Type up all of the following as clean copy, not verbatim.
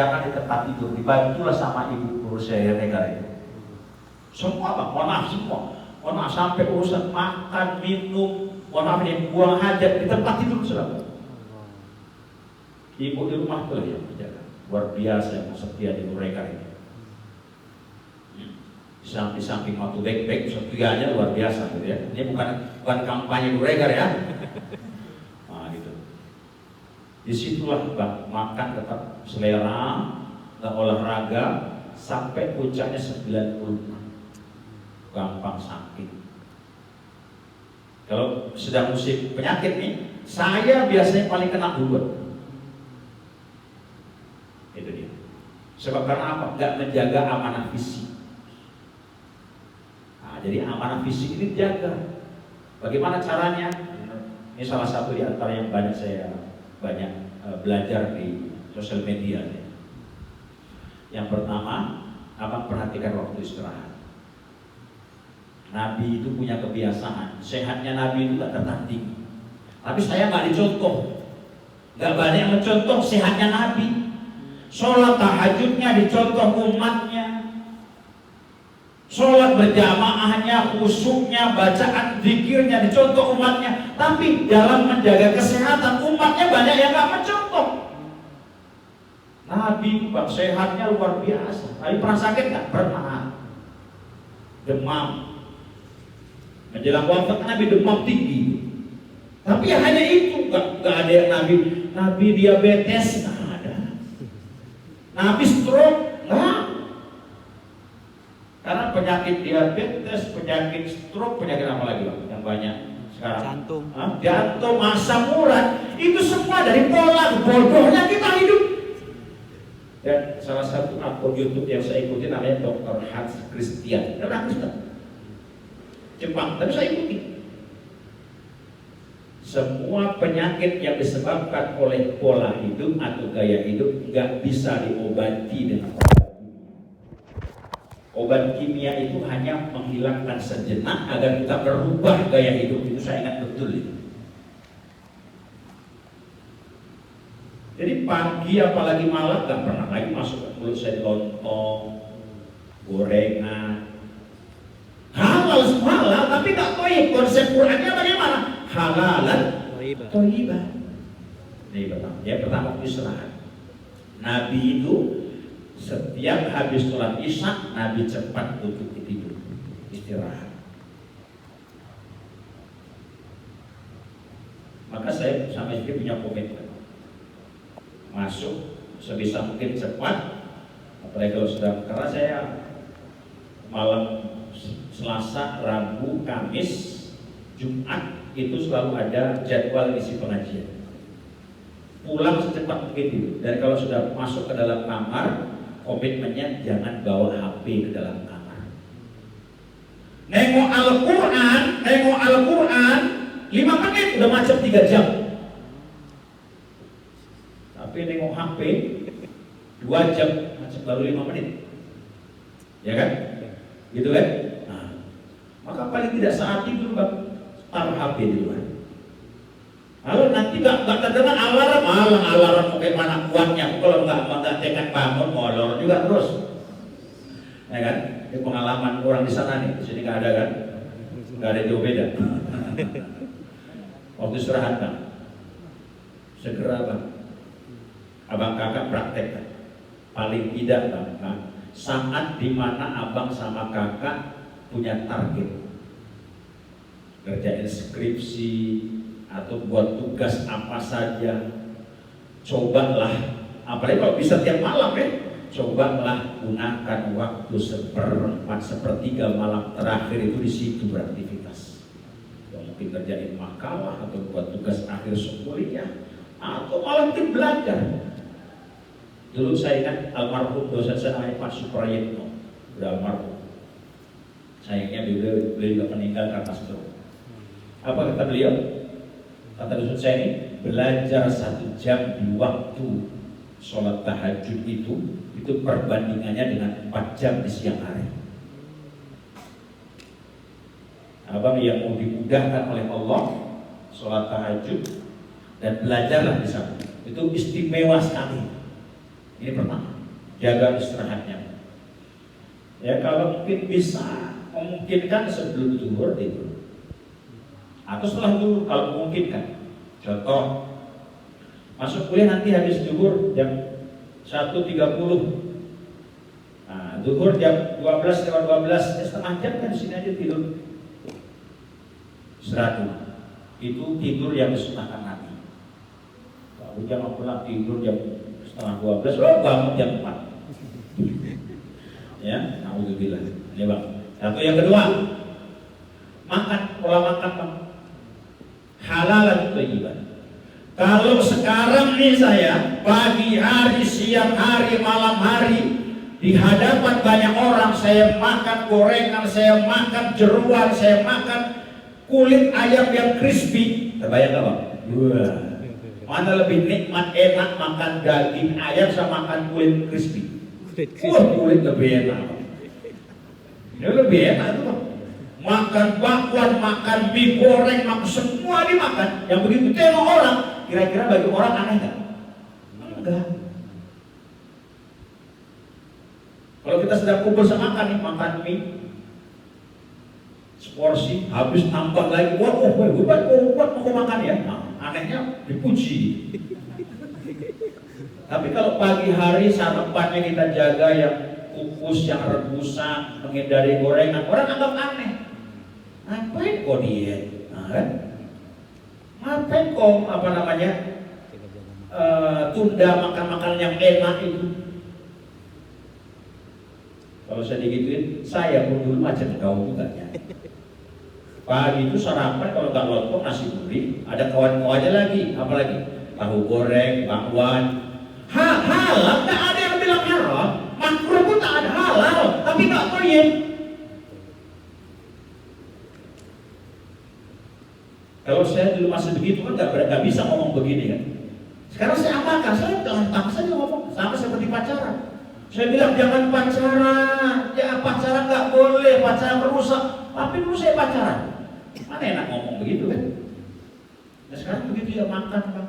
jangan di tempat tidur, dibantulah sama ibu guru saya Regar itu. Semua bang, mohon maaf semua, mohon maaf sampai urusan makan, minum, mohon maaf nih, buang hajat di tempat tidur sudah. Ibu di rumah tuh yang menjaga, luar biasa yang setia di Regar ini. Di samping waktu baik-baik setianya luar biasa gitu ya. Ini bukan kampanye Bu Regar ya. Nah gitu. Disitulah bang, makan tetap selera, nggak olahraga sampai puncaknya 90. Gampang sakit. Kalau sedang musim penyakit nih, saya biasanya paling kena duluan. Itu dia. Sebab karena apa? Nggak menjaga amanah fisik. Jadi amanah fisik ini dijaga. Bagaimana caranya? Ini salah satu di antara yang saya belajar di sosial media. Yang pertama, abang perhatikan waktu istirahat. Nabi itu punya kebiasaan, sehatnya Nabi itu gak tertanding. Tapi saya nggak dicontoh, nggak banyak mencontoh sehatnya Nabi. Sholat tahajudnya dicontoh umatnya. Sholat berjamaahnya, khusyuknya, bacaan zikirnya dicontoh umatnya. Tapi dalam menjaga kesehatan umatnya banyak yang gak mencontoh. Nabi bang sehatnya luar biasa. Tapi pernah sakit gak? Pernah. Demam. Menjelang wafat Nabi demam tinggi. Tapi hanya itu, gak ada yang Nabi diabetes gak ada. Nabi stroke gak. Karena penyakit diabetes, penyakit stroke, penyakit apa lagi bang? Yang banyak sekarang? Jantung, asam urat, itu semua dari pola bodohnya kita hidup. Dan salah satu akun YouTube yang saya ikuti namanya Dr. Hans Christian, orang Kristen, Jepang, tapi saya ikuti. Semua penyakit yang disebabkan oleh pola hidup atau gaya hidup nggak bisa diobati dengan obat kimia itu hanya menghilangkan sejenak agar kita berubah gaya hidup. Itu saya ingat betul itu. Jadi pagi apalagi malam gak pernah lagi masuk ke mulut saya lontong, gorengan, halal semua halal, tapi gak toib. Konsep Qurannya bagaimana? Halalan toibah. Ini pertama istirahat. Nabi itu setiap habis sholat isya, Nabi cepat duduk tidur, istirahat. Maka saya sama istri punya komitmen, masuk sebisa mungkin cepat. Apalagi kalau sudah, karena saya malam Selasa, Rabu, Kamis, Jumat itu selalu ada jadwal isi pengajian. Pulang secepat mungkin. Dan kalau sudah masuk ke dalam kamar, komitmennya jangan bawa HP ke dalam kamar. Nengok Al-Quran 5 menit udah macam 3 jam. Tapi nengok HP 2 jam macam baru 5 menit. Ya kan? Gitu kan? Nah, maka paling tidak saat itu taruh HP di luar. Lalu nanti gak terdengar alarm mau kayak mana kuatnya. Kalau nggak tekan bangun molor juga terus, ya kan? Ini pengalaman orang di sana nih, di sini nggak ada kan? Nggak ada jauh beda. Waktu istirahat bang, segera bang, abang kakak praktek kan? Paling tidak bang, saat dimana abang sama kakak punya target, kerjain skripsi atau buat tugas apa saja, cobalah, apalagi kalau bisa tiap malam ya, cobalah gunakan waktu 1/4 malam terakhir itu di situ beraktivitas. Ya, mungkin kerjain makalah atau buat tugas akhir kuliah atau malah mungkin belajar. Dulu saya ingat almarhum dosen saya namanya Pak Suprayitno, udah almarhum. Sayangnya beliau juga meninggal karena stroke. Apa kata beliau? Kata dosen saya ini, belajar 1 jam di waktu sholat tahajud itu perbandingannya dengan 4 jam di siang hari. Abang yang mau dimudahkan oleh Allah, sholat tahajud dan belajarlah di sana. Itu istimewa sekali. Ini pertama, jaga istirahatnya. Ya kalau mungkin bisa memungkinkan sebelum zuhur tidur, atau setelah zuhur kalau memungkinkan. Contoh, masuk kuliah nanti habis zuhur jam 1.30. Nah, zuhur jam 12 lewat 12, setengah jam kan di sini aja tidur. Istirahat. Itu tidur yang disunahkan Nabi. Kalau jangan pulang tidur jam setengah 12, bangun jam 4. Ya, alhamdulillah. Ini bang. Satu yang kedua, makan, pola makan bang. Halalan thayyiban. Kalau sekarang nih saya pagi hari, siang hari, malam hari di hadapan banyak orang saya makan gorengan, saya makan jeruan, saya makan kulit ayam yang crispy. Terbayang gak bang? Wah, mana lebih nikmat enak makan daging ayam sama makan kulit crispy? Wah, kulit lebih enak. Ini lebih enak tuh bang. Makan bakwan, makan mie goreng, makan semua dimakan. Yang begitu tengok orang, kira-kira bagi orang aneh nggak? Enggak. Kalau kita sedang kumpul sama makan nih, makan mie seporsi, habis tambah lagi, wah, buat mau makan ya. Nah, anehnya dipuji. Tapi kalau pagi hari sarapannya kita jaga yang kukus, yang rebusan, menghindari gorengan, orang anggap aneh. Ngapain kok diet? Nah, kan? Ngapain kok tunda makan-makan yang enak itu? Kalau saya digituin, saya pun dulu macam kau juga ya. Pagi itu sarapan kalau nggak lontong nasi gurih, ada kawan-kawannya lagi, apalagi tahu goreng, bakwan. Halal, nggak ada yang bilang haram. Makruh pun tak ada halal, tapi nggak toyib. Kalau saya dulu masih begitu kan nggak bisa ngomong begini kan. Sekarang saya amalkan, saya gampang saja ngomong, sama seperti pacaran. Saya bilang jangan pacaran, ya pacaran nggak boleh, pacaran merusak. Tapi dulu saya pacaran, mana enak ngomong begitu kan? Nah sekarang begitu ya makan bang.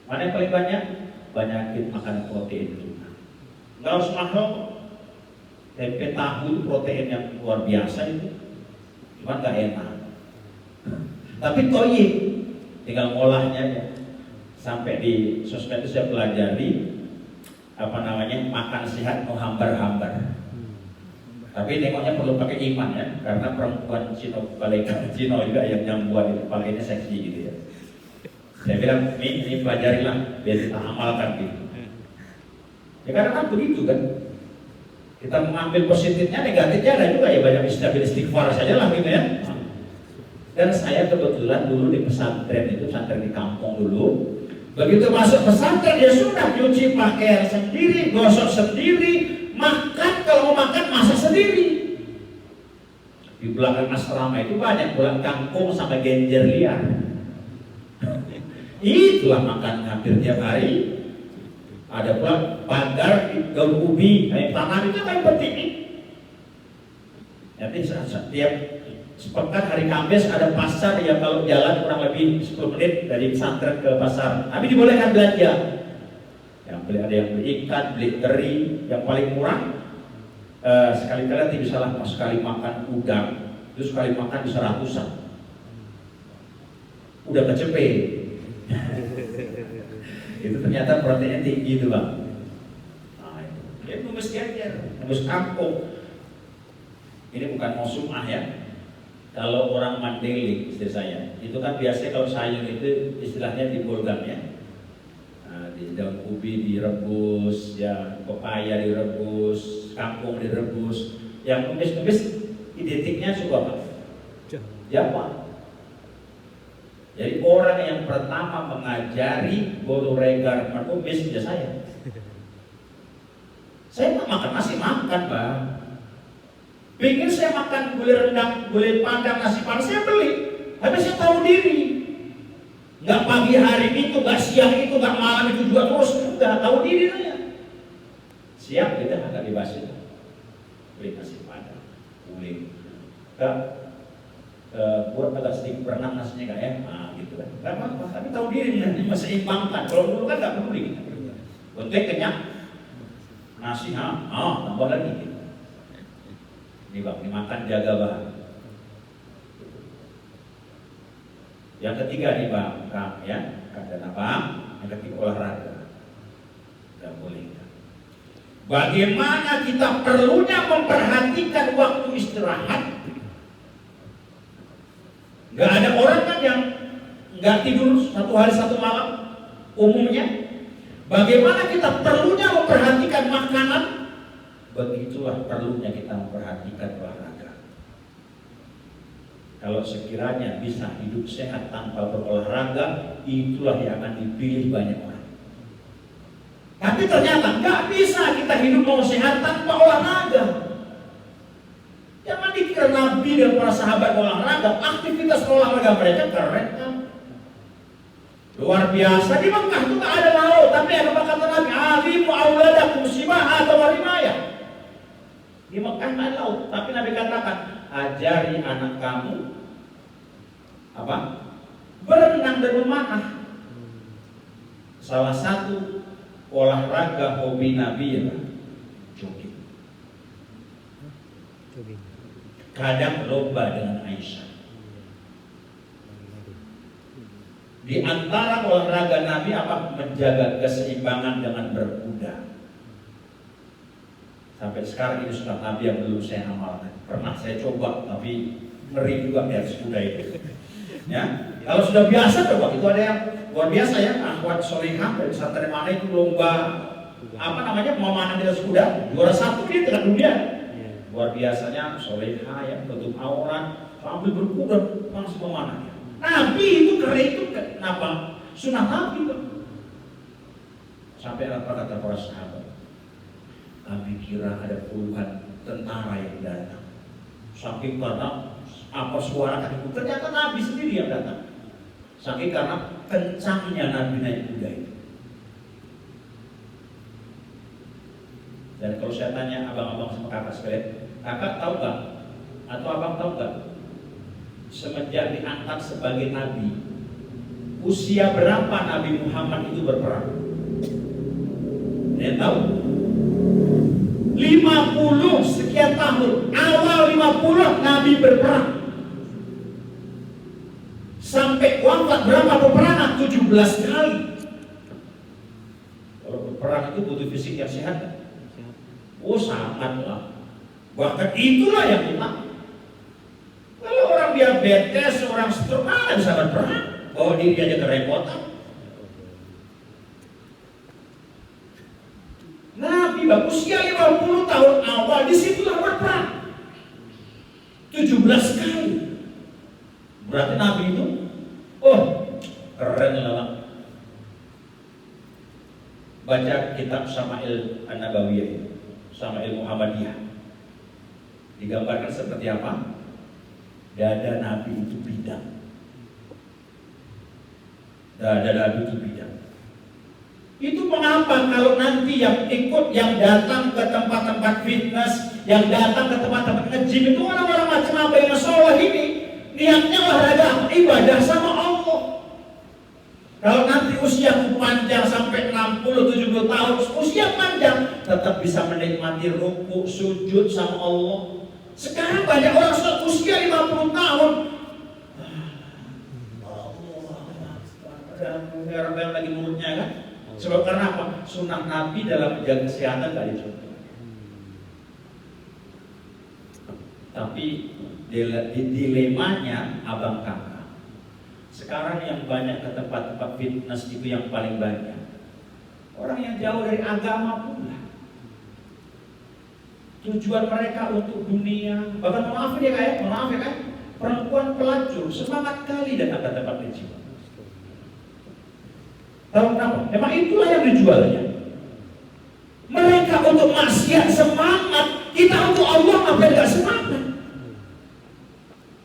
Mana yang paling banyak? Banyakin makan protein tuna. Nggak harus mahal. Tempe tahu itu protein yang luar biasa itu, cuma nggak enak. Tapi toyib, tinggal ngolahnya ya. Sampai di sosmed itu saya pelajari makan sehat mau hambar-hambar. Tapi nengoknya perlu pakai iman ya, karena perempuan Cino juga yang nyambuan itu pakainya seksi gitu ya. Saya bilang ini pelajarilah biar kita amalkan gitu. Ya karena kan begitu kan. Kita mengambil positifnya, negatifnya ada juga ya, banyak istighfar saja lah gitu ya. Dan saya kebetulan dulu di pesantren itu, pesantren di kampung dulu. Begitu masuk pesantren ya sudah cuci pakaian sendiri, gosok sendiri, makan kalau mau makan masak sendiri. Di belakang asrama itu banyak bulan kangkung sama genjer liar. Itulah makan hampir tiap hari. Ada pula pagar, daun ubi, kayak tanah itu kayak penting nih. Jadi setiap sepekan hari Kamis ada pasar yang kalau jalan kurang lebih 10 menit dari pesantren ke pasar. Tapi dibolehkan belanja. Ada yang beli ikan, beli teri, yang paling murah. Sekali-kali nanti bisa lah sekali makan udang, itu sekali makan bisa ratusan. Udah kecepet. Itu ternyata proteinnya tinggi itu bang. Nah, itu numis geger, numis kampung. Ini bukan mau sumah ya. Kalau orang Mandailing istri saya, itu kan biasanya kalau sayur itu istilahnya dibolgam ya. Nah, di daun ubi direbus, ya pepaya direbus, kangkung direbus. Yang numis-numis identiknya suka apa? Jawa. Jadi orang yang pertama mengajari bolu regar menumis ya saya. Saya nggak makan nasi makan bang. Pikir saya makan gulai rendang, gulai padang, nasi padang, saya beli. Tapi saya tahu diri. Nggak pagi hari itu, nggak siang itu, nggak malam itu juga terus. Enggak, tahu diri saya. Siap kita agak dibahas itu. Beli nasi padang, gulai. Buat agak sedikit berenang nasinya nggak ya? Nah gitu kan. Nggak apa-apa, tapi tahu diri nih, masih seimbangkan. Kalau dulu kan nggak peduli kita. Penting kenyang. Nasi, tambah lagi. Ini bang, dimakan jaga bahan. Yang ketiga nih bang, ya, dan abang. Yang ketiga olahraga. Tidak boleh. Bagaimana kita perlunya memperhatikan waktu istirahat. Gak ada orang kan yang gak tidur satu hari satu malam umumnya. Bagaimana kita perlunya memperhatikan makanan, begitulah perlunya kita memperhatikan olahraga. Kalau sekiranya bisa hidup sehat tanpa berolahraga, itulah yang akan dipilih banyak orang. Tapi ternyata nggak bisa kita hidup mau sehat tanpa olahraga. Jangan dikira Nabi dan para sahabat olahraga, aktivitas olahraga mereka keren kan? Luar biasa. Di Mekah itu nggak ada laut, tapi apa kata Nabi? Alimu auladakum sibaha atau warimaya. Di Mekah nggak ada laut, tapi Nabi katakan, ajari anak kamu apa? Berenang dan memanah. Salah satu olahraga hobi Nabi ya, jogging. Kadang lomba dengan Aisyah. Di antara olahraga Nabi apa? Menjaga keseimbangan dengan berkuda. Sampai sekarang ini sudah Nabi yang belum saya amalkan. Pernah saya coba, tapi ngeri juga di atas kuda itu. Ya, kalau sudah biasa coba, itu ada yang luar biasa ya, akhwat solihah dari pesantren mana itu lomba apa namanya memanah di atas kuda, juara 1 dia tingkat dunia. Luar biasanya solihah ya, tutup aurat, sambil berkuda langsung memanah. Nabi itu keren itu kenapa? Sunnah Nabi itu. Sampai apa kata para sahabat? Nabi kira ada puluhan tentara yang datang. Saking karena apa suara kaki kuda, ternyata Nabi sendiri yang datang. Saking karena kencangnya Nabi naik kuda itu. Dan kalau saya tanya abang-abang sama kakak sekalian, kakak tahu nggak? Atau abang tahu nggak? Semenjak diangkat sebagai Nabi, usia berapa Nabi Muhammad itu berperang? Saya tahu 50 sekian tahun. Awal 50 Nabi berperang. Sampai wafat berapa peperangan? 17 kali. Kalau berperang itu butuh fisik yang sehat. Oh sangat lah. Bahkan itulah yang kita. Kalau orang diabetes, orang stroke, mana bisa berperang? Bawa diri aja kerepotan. Nabi usia 50 tahun awal disitulah berperang 17 kali. Berarti Nabi itu keren lah. Baca kitab Syama'il An-Nabawiyah, Syama'il Muhammadiyah, digambarkan seperti apa? Dada Nabi itu bidang. Dada Nabi itu bidang. Itu mengapa kalau nanti yang ikut, yang datang ke tempat-tempat fitness, yang datang ke tempat-tempat nge-gym itu orang-orang macam apa yang soleh ini, niatnya olahraga, ibadah sama Allah. Kalau nanti usia panjang sampai 60-70 tahun, usia panjang, tetap bisa menikmati ruku, sujud sama Allah. Sekarang banyak orang usia 50 tahun, Allah, lagi mulutnya kan? Sebab karena apa? Sunnah Nabi dalam menjaga kesehatan gak dicontoh. Tapi dilemanya abang kakak. Sekarang yang banyak ke tempat-tempat fitness itu yang paling banyak orang yang jauh dari agama pula. Tujuan mereka untuk dunia. Bahkan maaf ya kan? Perempuan pelacur semangat kali datang ke tempat nge-gym. Tahu kenapa? Memang itulah yang dijualnya. Mereka untuk maksiat semangat, kita untuk Allah ngapain gak semangat?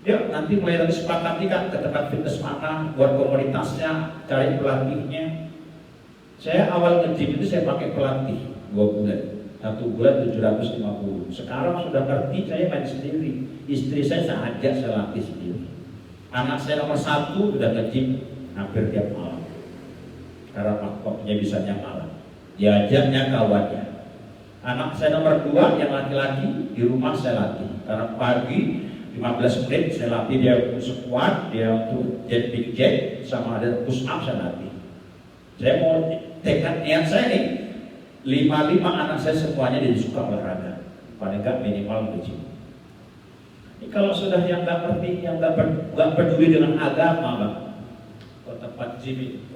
Yuk nanti mulai lagi sepakati kan ke tempat fitness mana, buat komunitasnya, cari pelatihnya. Saya awal nge-gym itu saya pakai pelatih 2 bulan, 1 bulan 750. Sekarang sudah ngerti, saya main sendiri. Istri saya ajak saya latih sendiri. Anak saya nomor 1 udah nge-gym hampir tiap malam. Karena waktunya bisanya malam. diajaknya kawannya. Anak saya nomor 2 yang laki-laki di rumah saya latih. Karena pagi 15 menit saya latih dia untuk squat, dia untuk jet big jet, sama ada push up saya latih. Saya mau tekad niat saya nih, 5 anak saya semuanya jadi suka olahraga, paling nggak minimal ke gym. Ini kalau sudah yang nggak ngerti, yang nggak peduli dengan agama, bang, ke tempat gym,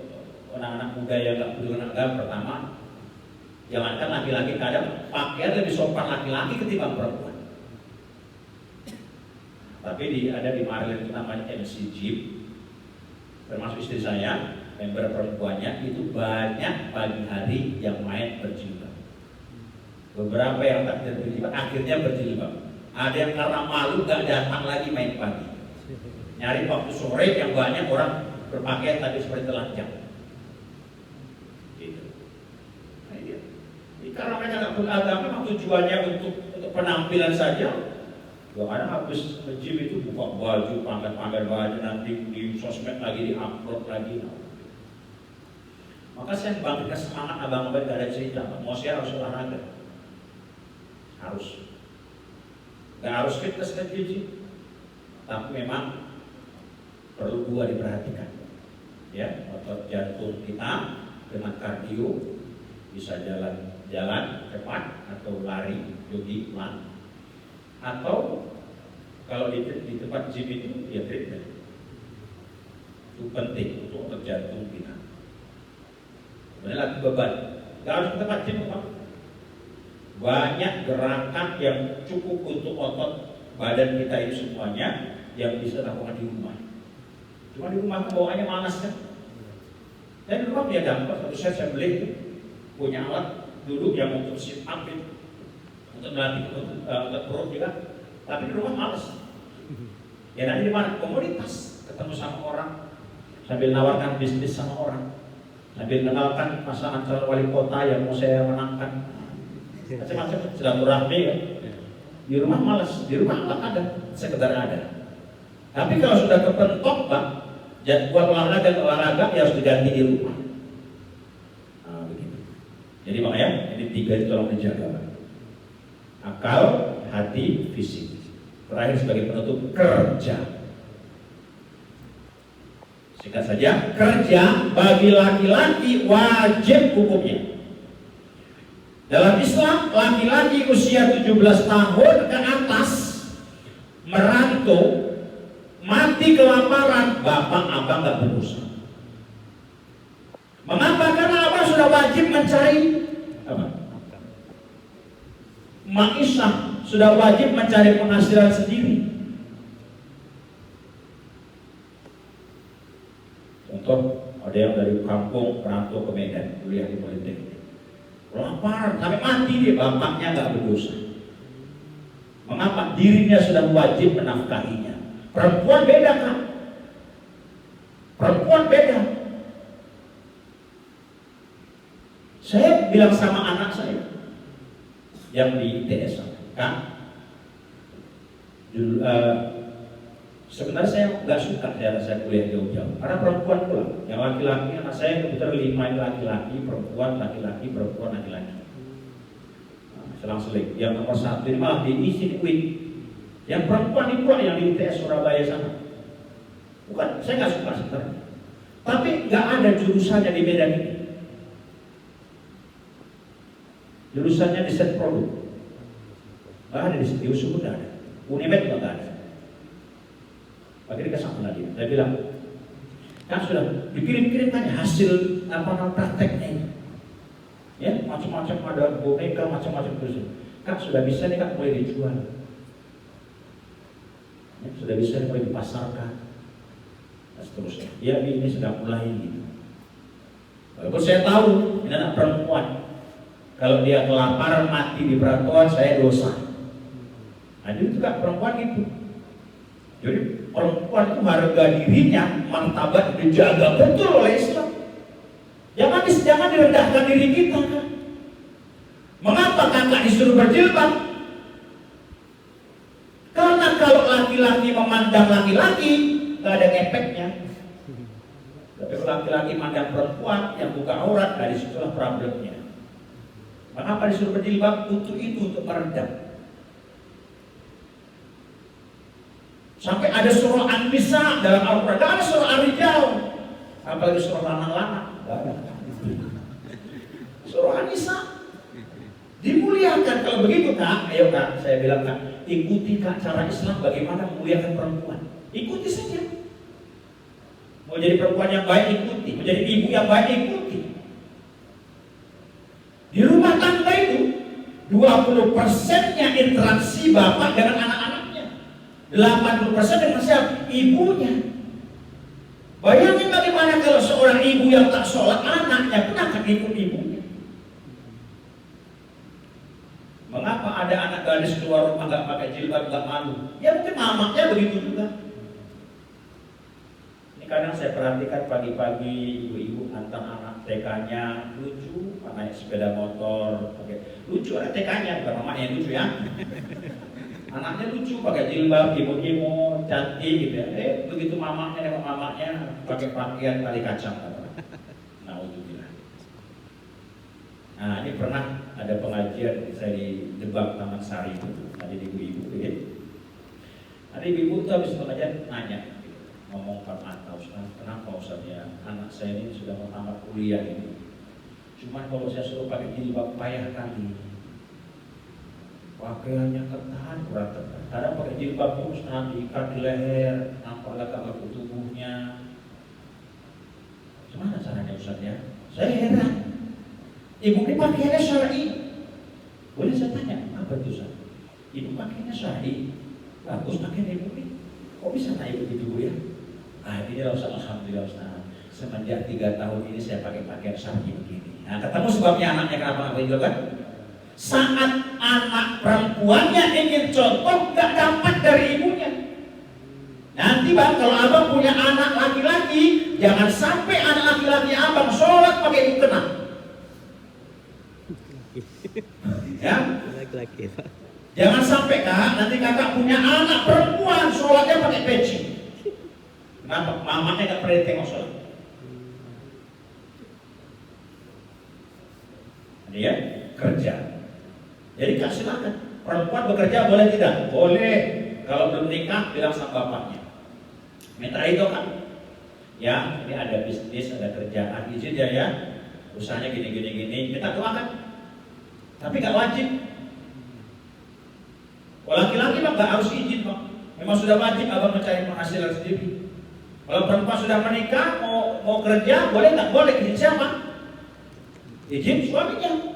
anak-anak muda yang nggak peduli dengan agama, pertama, jangankan laki-laki, kadang pakaian lebih sopan laki-laki ketimbang perempuan. Tapi ada di Maryland itu namanya MC Gym, termasuk istri saya, member perempuannya itu banyak pagi hari yang main berjilbab. Beberapa yang tak berjilbab akhirnya berjilbab. Ada yang karena malu gak datang lagi main pagi, nyari waktu sore yang banyak orang berpakaian tapi seperti telanjang. Gitu. Nah, ini karena mereka gak beragama, memang tujuannya untuk penampilan saja. Kadang habis nge-gym itu buka baju, pamer baju, nanti di sosmed lagi, di-upload lagi. Maka saya bangkitkan semangat abang-abang gak ada cerita, mau saya harus olahraga. Harus. Gak harus fitness dan gym, tapi memang perlu 2 diperhatikan. Ya, otot jantung kita dengan kardio, bisa jalan cepat atau lari, jogging, run. Atau kalau di tempat gym itu ya treadmill. Itu penting untuk otot jantung kita. Kemudian lagi beban, gak harus ke tempat gym, Pak. Banyak gerakan yang cukup untuk otot badan kita ini semuanya yang bisa lakukan di rumah. Cuma di rumah bawaannya malas kan. Dan di rumah dia gampang. Satu saya beli punya alat duduk yang untuk sit up itu, untuk melatih untuk perut juga. Tapi di rumah malas. Ya nanti di mana? Komoditas, ketemu sama orang, sambil nawarkan bisnis sama orang, sambil kenalkan pasangan calon wali kota yang mau saya menangkan, macam-macam silaturahmi kan. Di rumah malas, di rumah nggak ada, sekedar ada. Tapi kalau sudah kepentok, Pak, jadwal olahraga ya harus diganti di rumah. Nah, begitu. Jadi makanya ini 3 itu tolong dijaga, Pak. Akal, hati, fisik. Terakhir sebagai penutup, kerja. Singkat saja, kerja bagi laki-laki wajib hukumnya. Dalam Islam, laki-laki usia 17 tahun ke atas merantau, mati kelaparan, bapak abang gak berusaha. Mengapa? Karena abang sudah wajib mencari apa? Maisha, sudah wajib mencari penghasilan sendiri. Contoh, ada yang dari kampung merantau ke Medan, kuliah di Politeknik. Lapar, sampai mati dia, bapaknya gak berdosa. Mengapa? Dirinya sudah wajib menafkahinya. Perempuan beda kan? Perempuan beda. Saya bilang sama anak saya yang di ITS, kan? Sebenarnya saya nggak suka saya kuliah jauh-jauh karena perempuan pula. Yang laki-laki, anak saya kebetulan 5 laki-laki, perempuan laki-laki, perempuan laki-laki. Selang-seling. Yang nomor 1 ini malah diisi di UIN. Yang perempuan itu yang di ITS Surabaya sana. Bukan, saya nggak suka sebenarnya. Tapi nggak ada jurusannya di Medan ini. Jurusannya desain produk. Nggak ada di USU pun nggak ada. Unimed juga nggak ada. Akhirnya kesana lagi. Saya bilang, kan sudah dikirim-kirim aja hasil prakteknya ini. Ya, macam-macam ada boneka, macam-macam terus. Kan sudah bisa nih kan mulai dijual. Ya, sudah bisa mulai dipasarkan. Dan seterusnya. Ya, ini sudah mulai gitu. Walaupun saya tahu ini anak perempuan. Kalau dia kelaparan mati di perantauan, saya dosa. Nah, itu juga perempuan gitu. Jadi perempuan itu harga dirinya, martabat dijaga betul oleh Islam. Jangan direndahkan diri kita. Mengapa kakak disuruh berjilbab? Karena kalau laki-laki memandang laki-laki, gak ada efeknya. Tapi kalau laki-laki memandang perempuan yang buka aurat, dari situlah problemnya. Mengapa disuruh berjilbab? Untuk itu, untuk meredam. Sampai ada surah An-Nisa dalam Al-Quran, ada surah Ar-Rijal, apalagi surah Lanang-Lanang. Surah An-Nisa dimuliakan. Kalau begitu Kak, ayo Kak, saya bilang Kak, ikuti Kak cara Islam bagaimana memuliakan perempuan. Ikuti saja. Mau jadi perempuan yang baik, ikuti. Mau jadi ibu yang baik, ikuti. Di rumah tangga itu 20%-nya interaksi bapak dengan anak-anaknya, 80% dengan siapa? Ibunya. Bayangin bagaimana kalau seorang ibu yang tak sholat, anaknya pun akan ikut ibunya. Mengapa ada anak gadis keluar rumah nggak pakai jilbab, nggak malu? Ya mungkin mamanya begitu juga. Ini kadang saya perhatikan pagi-pagi ibu-ibu antar anak TK-nya lucu, naik sepeda motor, pakai lucu ada TK-nya, bukan mamanya yang lucu ya. Anaknya lucu, pakai jilbab, imut-imut, cantik gitu ya. Begitu mamanya dengan mamanya pakai pakaian tali kacang. Nauzubillah. Nah, ini pernah ada pengajian saya di Debak Taman Sari itu, ada ibu-ibu ya. Ada ibu-ibu tuh habis pengajian nanya, ngomong Pak Ustaz, kenapa Ustaz ya, anak saya ini sudah mau tamat kuliah ini. Cuman kalau saya suruh pakai jilbab payah kali. Pakaiannya ketat, berat ketat. Kadang pakai jilbab pun Ustaz diikat di leher, nampak agak tubuhnya. Gimana caranya Ustaz ya? Saya heran. Ibu ini pakaiannya syar'i. Boleh saya tanya, apa itu Ustaz? Ibu pakaiannya syar'i. Bagus pakaian ibu ini. Kok bisa naik begitu Bu ya? Ah, ini lah Ustaz, alhamdulillah Ustaz. Semenjak 3 tahun ini saya pakai pakaian syar'i begini. Nah, ketemu sebabnya anaknya kenapa nggak juga kan? Saat anak perempuannya ingin contoh, nggak dapat dari ibunya. Nanti Bang, kalau Abang punya anak laki-laki, jangan sampai anak laki-laki Abang sholat pakai mukena. Ya? Laki-laki. Jangan sampai Kak, nanti Kakak punya anak perempuan sholatnya pakai peci. Kenapa? Mamanya nggak pernah tengok sholat. Dia kerja. Jadi Kak silakan. Perempuan bekerja boleh tidak? Boleh. Kalau belum nikah bilang sama bapaknya. Minta itu Kak. Ya, ini ada bisnis, ada kerjaan, izin ya. Usahanya gini. Minta doakan. Tapi nggak wajib. Kalau laki-laki Pak nggak harus izin Pak. Memang sudah wajib Abang mencari penghasilan sendiri. Kalau perempuan sudah menikah, mau kerja, boleh nggak? Boleh. Izin siapa? Izin suaminya.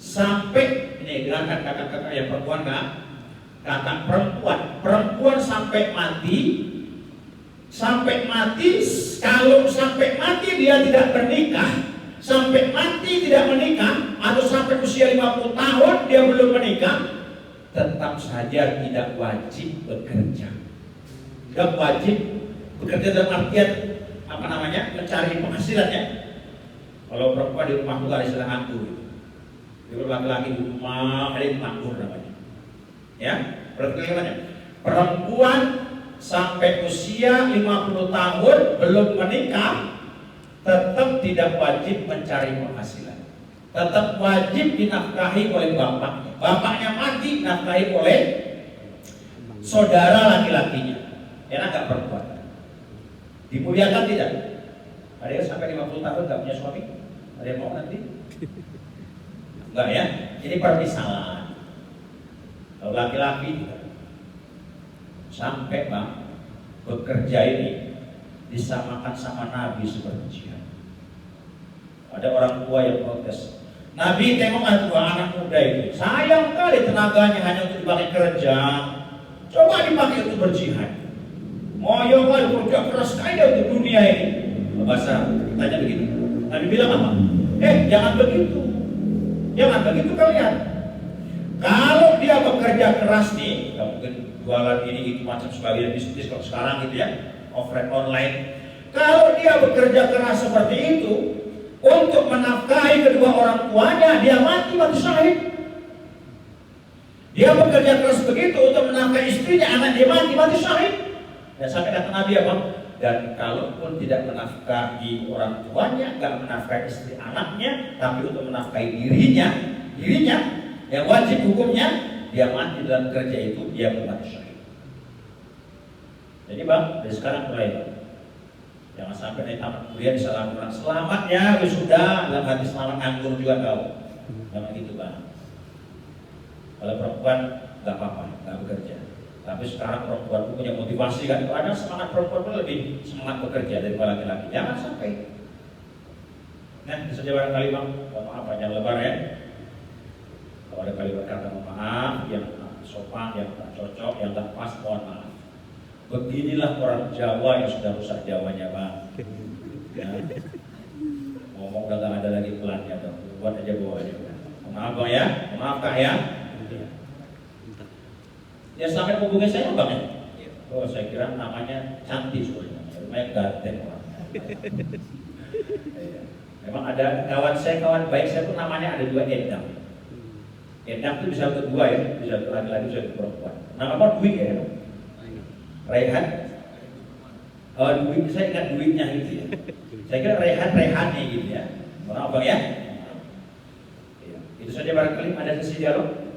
Sampai ini gerakan kakak-kakak yang perempuan Kak. Kakak perempuan sampai mati, kalau sampai mati dia tidak bernikah, sampai mati tidak menikah, atau sampai usia 50 tahun dia belum menikah, tetap saja tidak wajib bekerja. Tidak wajib bekerja dalam artian mencari penghasilannya. Kalau perempuan di rumah juga ada istilah nganggur. Kalau laki-laki di rumah ada nganggur namanya. Ya, berarti bagaimana? Perempuan sampai usia 50 tahun belum menikah, tetap tidak wajib mencari penghasilan. Tetap wajib dinafkahi oleh bapaknya. Bapaknya mati, nafkahi oleh saudara laki-lakinya. Enak gak perempuan? Dimuliakan tidak? Ada yang sampai 50 tahun gak punya suami? Ada yang mau nanti? Enggak ya? Ini permisalan. Kalau laki-laki sampai Bang bekerja ini disamakan sama Nabi seperti jihad. Ada orang tua yang protes. Nabi tengok anak muda itu, sayang kali tenaganya hanya untuk dipakai kerja. Coba dipakai untuk berjihad. Moyo kali kerja keras kaya untuk dunia ini. Bahasa tanya begitu. Nabi bilang apa? Jangan begitu. Jangan begitu kalian. Kalau dia bekerja keras nih, mungkin jualan ini itu macam sebagian bisnis kalau sekarang gitu ya, offline online. Kalau dia bekerja keras seperti itu untuk menafkahi kedua orang tuanya, dia mati syahid. Dia bekerja keras begitu untuk menafkahi istrinya, anak dia mati syahid. Dan sampai kata Nabi apa? dan kalaupun tidak menafkahi orang tuanya, nggak menafkahi istri anaknya, tapi untuk menafkahi dirinya yang wajib hukumnya, dia mati dalam kerja itu, dia mati syahid. Jadi bang, dari sekarang mulai bang, jangan sampai nanti tamat kuliah disalahkan selamat ya, sudah dalam hati selamat nganggur juga kau. Jangan gitu bang. Kalau perempuan nggak apa-apa, nggak bekerja. Tapi sekarang perempuan itu punya motivasi kan, ada semangat perempuan itu lebih semangat bekerja daripada laki-laki. Jangan sampai. Nah, bisa jawab kali bang, mohon maaf jangan lebar ya. Kalau ada kalimat kata mohon maaf yang sopan, yang tak cocok, yang tak pas, mohon maaf. Beginilah orang Jawa yang sudah rusak Jawanya bang. Ya. Ngomong udah gak ada lagi pelannya dong, buat aja bawa aja. Maaf bang ya, maaf kak ya. Ya sampai hubungi saya bang ya. Oh saya kira namanya cantik soalnya, namanya ganteng orang. Memang ada kawan baik saya pun namanya ada 2 Endang. Endang itu bisa untuk 2 ya, bisa untuk laki-laki, bisa untuk perempuan. Nama apa? Dwi ya. Rehan. Oh Dwi, saya ingat duitnya gitu ya. Saya kira Rehannya gitu ya. Mohon maaf bang ya. Itu saja barangkali ada sesi dialog.